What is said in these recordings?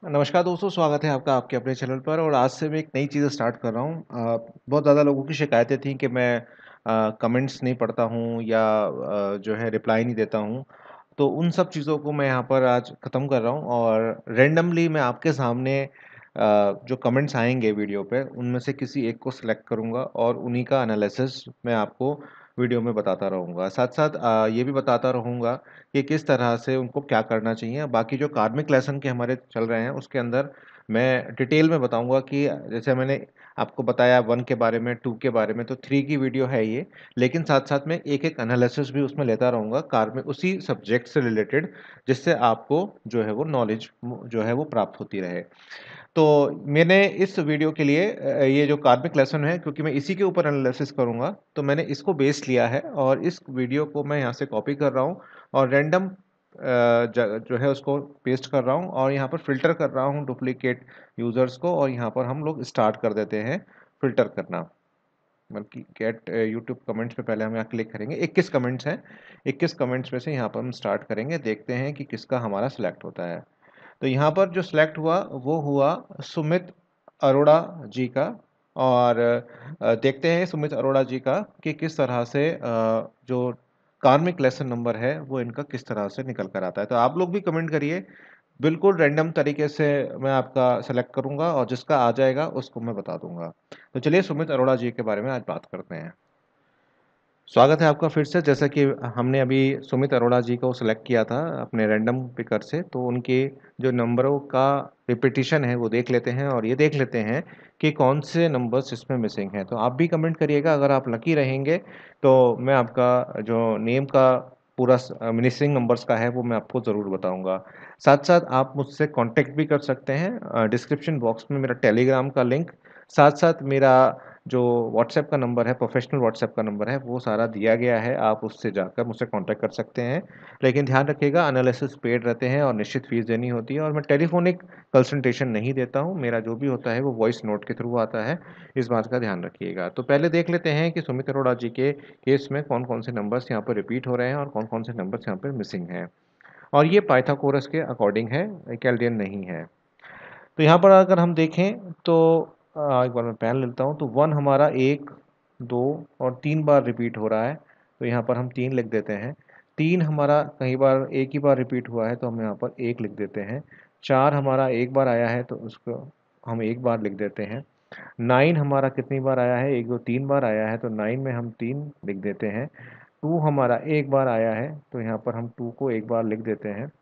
नमस्कार दोस्तों, स्वागत है आपका आपके अपने चैनल पर। और आज से मैं एक नई चीज़ स्टार्ट कर रहा हूँ। बहुत ज़्यादा लोगों की शिकायतें थी कि मैं कमेंट्स नहीं पढ़ता हूँ या जो है रिप्लाई नहीं देता हूँ। तो उन सब चीज़ों को मैं यहाँ पर आज ख़त्म कर रहा हूँ और रैंडमली मैं आपके सामने जो कमेंट्स आएँगे वीडियो पे, उनमें से किसी एक को सिलेक्ट करूँगा और उन्हीं का एनालिसिस मैं आपको वीडियो में बताता रहूँगा। साथ-साथ ये भी बताता रहूँगा कि किस तरह से उनको क्या करना चाहिए। बाकी जो कार्मिक लेसन के हमारे चल रहे हैं, उसके अंदर मैं डिटेल में बताऊँगा कि जैसे मैंने आपको बताया 1 के बारे में, 2 के बारे में, तो 3 की वीडियो है ये। लेकिन साथ-साथ में एक-एक एनालिसिस भी उसमें लेता रहूँगा कार्मिक उसी सब्जेक्ट से रिलेटेड, जिससे आपको जो है वो नॉलेज जो है वो प्राप्त होती रहे। तो मैंने इस वीडियो के लिए ये जो कार्मिक लेसन है, क्योंकि मैं इसी के ऊपर एनालिसिस करूँगा, तो मैंने इसको बेस लिया है और इस वीडियो को मैं यहाँ से कॉपी कर रहा हूँ और रैंडम ज जो है उसको पेस्ट कर रहा हूँ और यहाँ पर फ़िल्टर कर रहा हूँ डुप्लीकेट यूज़र्स को। और यहाँ पर हम लोग स्टार्ट कर देते हैं फ़िल्टर करना। बल्कि गेट यूट्यूब कमेंट्स पे पहले हम यहाँ क्लिक करेंगे। 21 कमेंट्स हैं, 21 कमेंट्स में से यहाँ पर हम स्टार्ट करेंगे, देखते हैं कि किसका हमारा सिलेक्ट होता है। तो यहाँ पर जो सिलेक्ट हुआ वो हुआ सुमित अरोड़ा जी का। और देखते हैं सुमित अरोड़ा जी का कि किस तरह से जो कार्मिक लेसन नंबर है वो इनका किस तरह से निकल कर आता है। तो आप लोग भी कमेंट करिए। बिल्कुल रैंडम तरीके से मैं आपका सेलेक्ट करूँगा और जिसका आ जाएगा उसको मैं बता दूँगा। तो चलिए सुमित अरोड़ा जी के बारे में आज बात करते हैं। स्वागत है आपका फिर से। जैसा कि हमने अभी सुमित अरोड़ा जी को सेलेक्ट किया था अपने रैंडम पिकर से, तो उनके जो नंबरों का रिपीटिशन है वो देख लेते हैं और ये देख लेते हैं कि कौन से नंबर्स इसमें मिसिंग हैं। तो आप भी कमेंट करिएगा, अगर आप लकी रहेंगे तो मैं आपका जो नेम का पूरा मिसिंग नंबर्स का है वो मैं आपको ज़रूर बताऊँगा। साथ-साथ आप मुझसे कॉन्टैक्ट भी कर सकते हैं। डिस्क्रिप्शन बॉक्स में मेरा टेलीग्राम का लिंक, साथ-साथ मेरा जो व्हाट्सएप का नंबर है, प्रोफ़ेशनल व्हाट्सएप का नंबर है, वो सारा दिया गया है, आप उससे जाकर मुझसे कॉन्टैक्ट कर सकते हैं। लेकिन ध्यान रखिएगा, एनालिसिस पेड रहते हैं और निश्चित फ़ीस देनी होती है और मैं टेलीफ़ोनिक कंसल्टेशन नहीं देता हूँ, मेरा जो भी होता है वो वॉइस नोट के थ्रू आता है, इस बात का ध्यान रखिएगा। तो पहले देख लेते हैं कि सुमित अरोड़ा जी के केस में कौन-कौन से नंबर्स यहाँ पर रिपीट हो रहे हैं और कौन-कौन से नंबर्स यहाँ पे मिसिंग हैं। और ये पाइथागोरस के अकॉर्डिंग है, यूक्लिडियन नहीं है। तो यहाँ पर अगर हम देखें तो एक बार मैं पेन लेता हूँ, तो 1 हमारा 1, 2 और 3 बार रिपीट हो रहा है, तो यहाँ पर हम 3 लिख देते हैं। 3 हमारा कई बार एक ही बार रिपीट हुआ है, तो हम यहाँ पर 1 लिख देते हैं। 4 हमारा एक बार आया है, तो उसको हम एक बार लिख देते हैं। 9 हमारा कितनी बार आया है, 1, 2, 3 बार आया है, तो 9 में हम 3 लिख देते हैं। 2 हमारा एक बार आया है, तो यहाँ पर हम 2 को एक बार लिख देते हैं।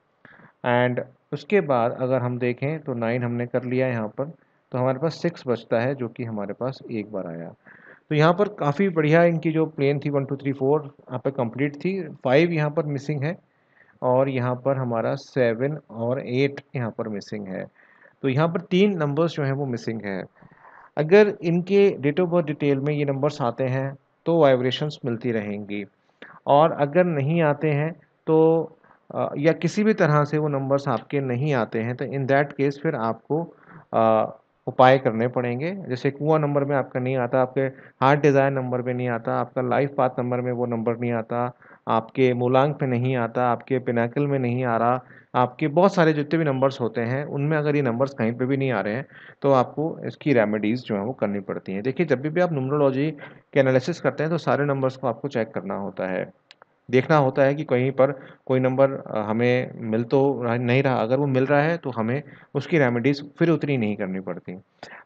एंड उसके बाद अगर हम देखें तो 9 हमने कर लिया यहाँ पर, तो हमारे पास 6 बचता है जो कि हमारे पास एक बार आया। तो यहाँ पर काफ़ी बढ़िया इनकी जो प्लेन थी 1 2 3 4 यहाँ पे कंप्लीट थी। 5 यहाँ पर मिसिंग है और यहाँ पर हमारा 7 और 8 यहाँ पर मिसिंग है। तो यहाँ पर 3 नंबर्स जो हैं वो मिसिंग है। अगर इनके डेट ऑफ बर्थ डिटेल में ये नंबर्स आते हैं तो वाइब्रेशंस मिलती रहेंगी, और अगर नहीं आते हैं तो या किसी भी तरह से वो नंबर्स आपके नहीं आते हैं, तो इन दैट केस फिर आपको उपाय करने पड़ेंगे। जैसे कुआं नंबर में आपका नहीं आता, आपके हार्ट डिज़ायर नंबर में नहीं आता, आपका लाइफ पाथ नंबर में वो नंबर नहीं आता, आपके मूलांक पे नहीं आता, आपके पिनाकल में नहीं आ रहा, आपके बहुत सारे जितने भी नंबर्स होते हैं उनमें अगर ये नंबर्स कहीं पे भी नहीं आ रहे हैं, तो आपको इसकी रेमेडीज़ जो हैं वो करनी पड़ती हैं। देखिए, जब भी आप न्यूमरोलॉजी के एनालिसिस करते हैं तो सारे नंबर्स को आपको चेक करना होता है। देखना होता है कि कहीं पर कोई नंबर हमें मिल तो नहीं रहा, अगर वो मिल रहा है तो हमें उसकी रेमेडीज़ फिर उतनी नहीं करनी पड़ती।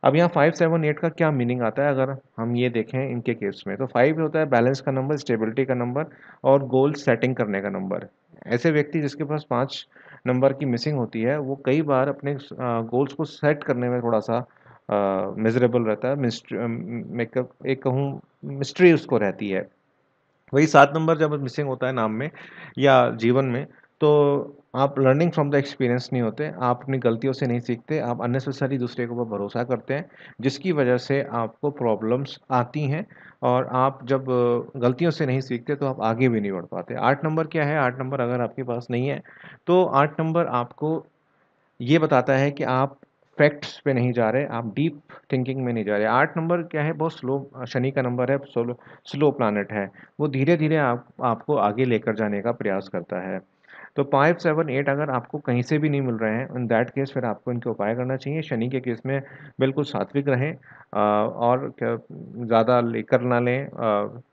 अब यहाँ 5, 7, 8 का क्या मीनिंग आता है अगर हम ये देखें इनके केस में, तो 5 होता है बैलेंस का नंबर, स्टेबिलिटी का नंबर और गोल सेटिंग करने का नंबर। ऐसे व्यक्ति जिसके पास 5 नंबर की मिसिंग होती है, वो कई बार अपने गोल्स को सेट करने में थोड़ा-सा मिज़रेबल रहता है, एक कहूँ मिस्ट्री उसको रहती है। वही 7 नंबर जब मिसिंग होता है नाम में या जीवन में, तो आप लर्निंग फ्रॉम द एक्सपीरियंस नहीं होते, आप अपनी गलतियों से नहीं सीखते, आप अननेसेसरी दूसरे के ऊपर भरोसा करते हैं, जिसकी वजह से आपको प्रॉब्लम्स आती हैं और आप जब गलतियों से नहीं सीखते तो आप आगे भी नहीं बढ़ पाते। 8 नंबर क्या है? 8 नंबर अगर आपके पास नहीं है, तो 8 नंबर आपको ये बताता है कि आप फैक्ट्स पे नहीं जा रहे, आप डीप थिंकिंग में नहीं जा रहे। 8 नंबर क्या है? बहुत स्लो शनि का नंबर है, स्लो प्लैनेट है। वो धीरे-धीरे आपको आगे लेकर जाने का प्रयास करता है। तो 5, 7, 8 अगर आपको कहीं से भी नहीं मिल रहे हैं, इन दैट केस फिर आपको इनके उपाय करना चाहिए। शनि के केस में बिल्कुल सात्विक रहें, और क्या ज़्यादा लेकर ना लें,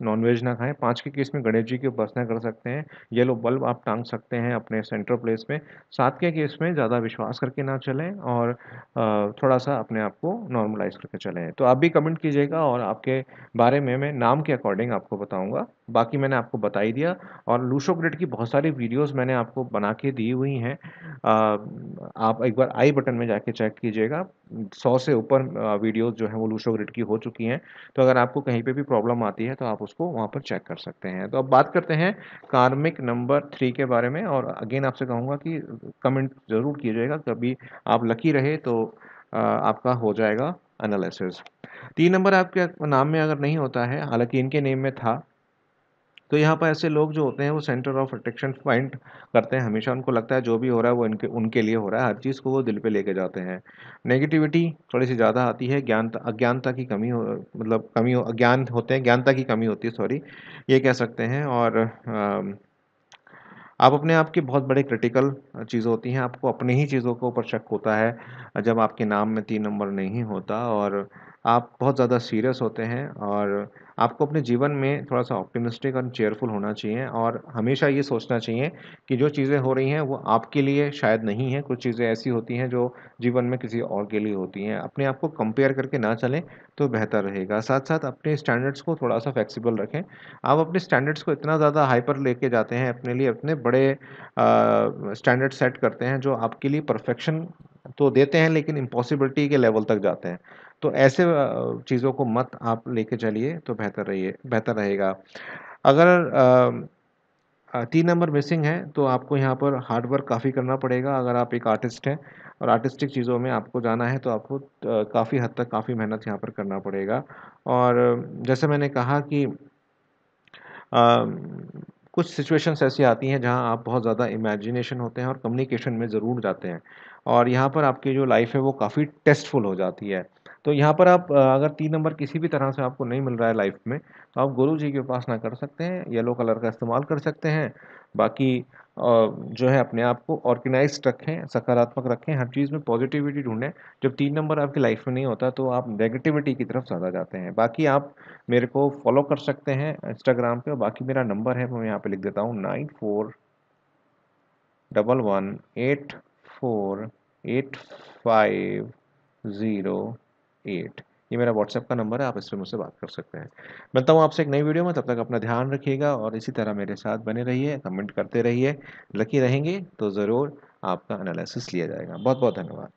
नॉनवेज ना खाएँ। 5 के केस में गणेश जी की उपासना कर सकते हैं, येलो बल्ब आप टाँग सकते हैं अपने सेंट्रल प्लेस में। 7 के केस में ज़्यादा विश्वास करके ना चलें, और थोड़ा-सा अपने आप को नॉर्मलाइज़ करके चलें। तो आप भी कमेंट कीजिएगा, और आपके बारे में मैं नाम के अकॉर्डिंग आपको बताऊँगा। बाकी मैंने आपको बता ही दिया, और लूशो ग्रिड की बहुत सारी वीडियोज़ मैंने आपको बना के दी हुई हैं। आप एक बार आई बटन में जाके चेक कीजिएगा। 100 से ऊपर वीडियोज़ जो हैं वो लूशो ग्रिड की हो चुकी हैं। तो अगर आपको कहीं पे भी प्रॉब्लम आती है तो आप उसको वहाँ पर चेक कर सकते हैं। तो अब बात करते हैं कार्मिक नंबर 3 के बारे में, और अगेन आपसे कहूँगा कि कमेंट ज़रूर कीजिएगा। कभी आप लकी रहे तो आपका हो जाएगा एनालिसिस। 3 नंबर आपके नाम में अगर नहीं होता है, हालाँकि इनके नेम में था, तो यहाँ पर ऐसे लोग जो होते हैं वो सेंटर ऑफ अट्रैक्शन फाइंड करते हैं। हमेशा उनको लगता है जो भी हो रहा है वो इनके उनके लिए हो रहा है, हर चीज़ को वो दिल पे लेके जाते हैं। नेगेटिविटी थोड़ी-सी ज़्यादा आती है, अज्ञानता की कमी हो, मतलब कमी हो, अज्ञान होते हैं, ज्ञानता की कमी होती है, सॉरी, ये कह सकते हैं। और आप अपने आप के बहुत बड़े क्रिटिकल चीज़ होती हैं, आपको अपनी ही चीज़ों के ऊपर शक होता है जब आपके नाम में 3 नंबर नहीं होता, और आप बहुत ज़्यादा सीरियस होते हैं, और आपको अपने जीवन में थोड़ा-सा ऑप्टिमिस्टिक और चीयरफुल होना चाहिए, और हमेशा ये सोचना चाहिए कि जो चीज़ें हो रही हैं वो आपके लिए शायद नहीं हैं, कुछ चीज़ें ऐसी होती हैं जो जीवन में किसी और के लिए होती हैं। अपने आप को कंपेयर करके ना चलें तो बेहतर रहेगा। साथ-साथ अपने स्टैंडर्ड्स को थोड़ा-सा फ्लेक्सिबल रखें। आप अपने स्टैंडर्ड्स को इतना ज़्यादा हाइपर लेके जाते हैं, अपने लिए इतने बड़े स्टैंडर्ड सेट करते हैं जो आपके लिए परफेक्शन तो देते हैं लेकिन इम्पॉसिबिलिटी के लेवल तक जाते हैं। तो ऐसे चीज़ों को मत आप लेके चलिए तो बेहतर रहेगा। अगर 3 नंबर मिसिंग है तो आपको यहाँ पर हार्ड वर्क काफ़ी करना पड़ेगा। अगर आप एक आर्टिस्ट हैं और आर्टिस्टिक चीज़ों में आपको जाना है तो आपको काफ़ी हद तक काफ़ी मेहनत यहाँ पर करना पड़ेगा। और जैसे मैंने कहा कि कुछ सिचुएशंस ऐसी आती हैं जहाँ आप बहुत ज़्यादा इमेजिनेशन होते हैं और कम्युनिकेशन में ज़रूर जाते हैं, और यहाँ पर आपकी जो लाइफ है वो काफ़ी टेस्टफुल हो जाती है। तो यहाँ पर आप अगर 3 नंबर किसी भी तरह से आपको नहीं मिल रहा है लाइफ में, तो आप गुरु जी की उपासना कर सकते हैं, येलो कलर का इस्तेमाल कर सकते हैं। बाकी जो है अपने आप को ऑर्गेनाइज़्ड रखें, सकारात्मक रखें, हर चीज़ में पॉजिटिविटी ढूँढें। जब 3 नंबर आपकी लाइफ में नहीं होता तो आप नेगेटिविटी की तरफ ज़्यादा जाते हैं। बाकी आप मेरे को फॉलो कर सकते हैं इंस्टाग्राम पे, और बाकी मेरा नंबर है वो मैं यहाँ पे लिख देता हूँ, 9411848508। ये मेरा व्हाट्सएप का नंबर है, आप इससे मुझसे बात कर सकते हैं। मिलता हूँ आपसे एक नई वीडियो में, तब तक अपना ध्यान रखिएगा और इसी तरह मेरे साथ बने रहिए, कमेंट करते रहिए। लकी रहेंगे तो ज़रूर आपका एनालिसिस लिया जाएगा। बहुत बहुत धन्यवाद।